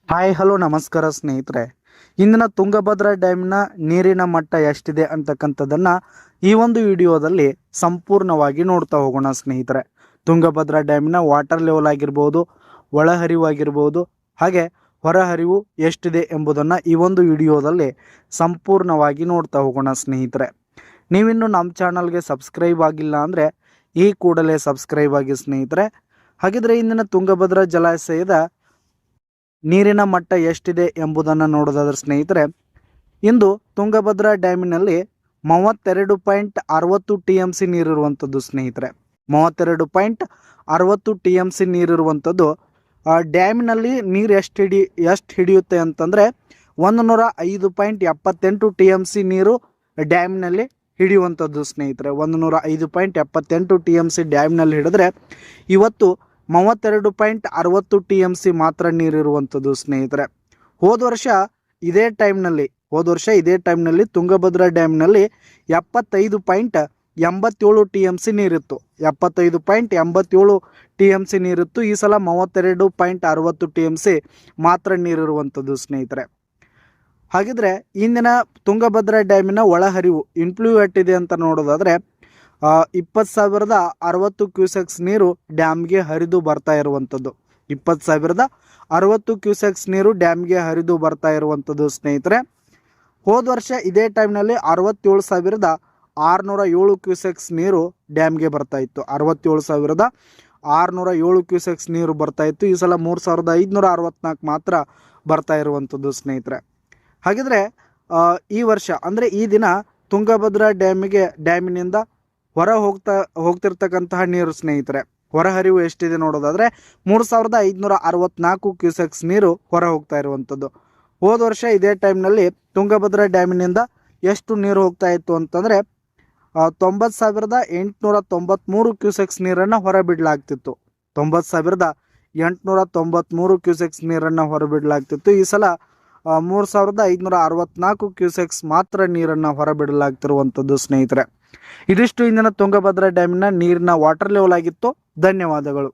Hi hello ನಮಸ್ಕಾರ ಸ್ನೇಹಿತರೆ. ಇಂದಿನ ತುಂಗಭದ್ರಾ ಡ್ಯಾಮ್ನ ನೀರಿನ ಮಟ್ಟ ಎಷ್ಟಿದೆ ಅಂತಕ್ಕಂಥದ್ದನ್ನು ಈ ಒಂದು ವಿಡಿಯೋದಲ್ಲಿ ಸಂಪೂರ್ಣವಾಗಿ ನೋಡ್ತಾ ಹೋಗೋಣ ಸ್ನೇಹಿತರೆ. ತುಂಗಭದ್ರಾ ಡ್ಯಾಮಿನ ವಾಟರ್ ಲೆವೆಲ್ ಆಗಿರ್ಬೋದು, ಒಳಹರಿವು ಆಗಿರ್ಬೋದು, ಹಾಗೆ ಹೊರಹರಿವು ಎಷ್ಟಿದೆ ಎಂಬುದನ್ನು ಈ ಒಂದು ವಿಡಿಯೋದಲ್ಲಿ ಸಂಪೂರ್ಣವಾಗಿ ನೋಡ್ತಾ ಹೋಗೋಣ ಸ್ನೇಹಿತರೆ. ನೀವಿನ್ನು ನಮ್ಮ ಚಾನಲ್ಗೆ ಸಬ್ಸ್ಕ್ರೈಬ್ ಆಗಿಲ್ಲ ಅಂದರೆ ಈ ಕೂಡಲೇ ಸಬ್ಸ್ಕ್ರೈಬ್ ಆಗಿ ಸ್ನೇಹಿತರೆ. ಹಾಗಿದ್ರೆ ಇಂದಿನ ತುಂಗಭದ್ರಾ ಜಲಾಶಯದ ನೀರಿನ ಮಟ್ಟ ಎಷ್ಟಿದೆ ಎಂಬುದನ್ನು ನೋಡೋದಾದ್ರೆ ಸ್ನೇಹಿತರೆ, ಇಂದು ತುಂಗಭದ್ರಾ ಡ್ಯಾಮಿನಲ್ಲಿ 32.60 TMC ನೀರಿರುವಂಥದ್ದು ಸ್ನೇಹಿತರೆ. 32.60 TMC ನೀರಿರುವಂಥದ್ದು. ಡ್ಯಾಮಿನಲ್ಲಿ ನೀರು ಎಷ್ಟು ಹಿಡಿಯುತ್ತೆ ಅಂತಂದರೆ 105.78 TMC ನೀರು ಡ್ಯಾಮಿನಲ್ಲಿ ಹಿಡಿಯುವಂಥದ್ದು ಸ್ನೇಹಿತರೆ. 105.78 TMC ಡ್ಯಾಮ್ನಲ್ಲಿ ಹಿಡಿದ್ರೆ ಇವತ್ತು 32.60 TMC ಮಾತ್ರ ನೀರಿರುವಂಥದ್ದು ಸ್ನೇಹಿತರೆ. ಹೋದ ವರ್ಷ ಇದೇ ಟೈಮ್ನಲ್ಲಿ ತುಂಗಭದ್ರಾ ಡ್ಯಾಮ್ನಲ್ಲಿ 75.87 TMC ನೀರಿತ್ತು. 75.87 TMC ನೀರಿತ್ತು. ಈ ಸಲ 32.60 TMC ಮಾತ್ರ ನೀರಿರುವಂಥದ್ದು ಸ್ನೇಹಿತರೆ. ಹಾಗಿದ್ರೆ ಇಂದಿನ ತುಂಗಭದ್ರಾ ಡ್ಯಾಮಿನ ಒಳಹರಿವು ಇನ್ಫ್ಲೂ ಎಷ್ಟಿದೆ ಅಂತ ನೋಡೋದಾದರೆ 20,060 ಕ್ಯೂಸೆಕ್ಸ್ ನೀರು ಡ್ಯಾಮ್ಗೆ ಹರಿದು ಬರ್ತಾ ಇರುವಂಥದ್ದು. 20,060 ಕ್ಯೂಸೆಕ್ಸ್ ನೀರು ಡ್ಯಾಮ್ಗೆ ಹರಿದು ಬರ್ತಾ ಇರುವಂಥದ್ದು ಸ್ನೇಹಿತರೆ. ಹೋದ ವರ್ಷ ಇದೇ ಟೈಮ್ನಲ್ಲಿ 67,607 ಕ್ಯೂಸೆಕ್ಸ್ ನೀರು ಡ್ಯಾಮ್ಗೆ ಬರ್ತಾ ಇತ್ತು. 67,607 ಕ್ಯೂಸೆಕ್ಸ್ ನೀರು ಬರ್ತಾ ಇತ್ತು. ಈ ಸಲ 3,564 ಮಾತ್ರ ಬರ್ತಾ ಇರುವಂಥದ್ದು ಸ್ನೇಹಿತರೆ. ಹಾಗಿದ್ರೆ ಈ ವರ್ಷ ಅಂದರೆ ಈ ದಿನ ತುಂಗಭದ್ರಾ ಡ್ಯಾಮಿನಿಂದ ಹೊರ ಹೋಗ್ತಿರ್ತಕ್ಕಂತಹ ನೀರು ಸ್ನೇಹಿತರೆ, ಹೊರಹರಿವು ಎಷ್ಟಿದೆ ನೋಡೋದಾದರೆ 3,564 ಕ್ಯೂಸೆಕ್ಸ್ ನೀರು ಹೊರ ಹೋಗ್ತಾ ಇರುವಂಥದ್ದು. ಹೋದ ವರ್ಷ ಇದೇ ಟೈಮ್ನಲ್ಲಿ ತುಂಗಭದ್ರಾ ಡ್ಯಾಮಿನಿಂದ ಎಷ್ಟು ನೀರು ಹೋಗ್ತಾ ಇತ್ತು ಅಂತಂದರೆ 90,893 ಕ್ಯೂಸೆಕ್ಸ್ ನೀರನ್ನು ಹೊರಬಿಡಲಾಗ್ತಿತ್ತು. 90,893 ಕ್ಯೂಸೆಕ್ಸ್ ನೀರನ್ನು ಹೊರಬಿಡಲಾಗ್ತಿತ್ತು. ಈ ಸಲ 3,564 ಕ್ಯೂಸೆಕ್ಸ್ ಮಾತ್ರ ನೀರನ್ನು ಹೊರಬಿಡಲಾಗ್ತಿರುವಂಥದ್ದು ಸ್ನೇಹಿತರೆ. ಇದಿಷ್ಟು ಇಂದಿನ ತುಂಗಭದ್ರಾ ಡ್ಯಾಮಿನ ನೀರಿನ ವಾಟರ್ ಲೆವೆಲ್ ಆಗಿತ್ತು. ಧನ್ಯವಾದಗಳು.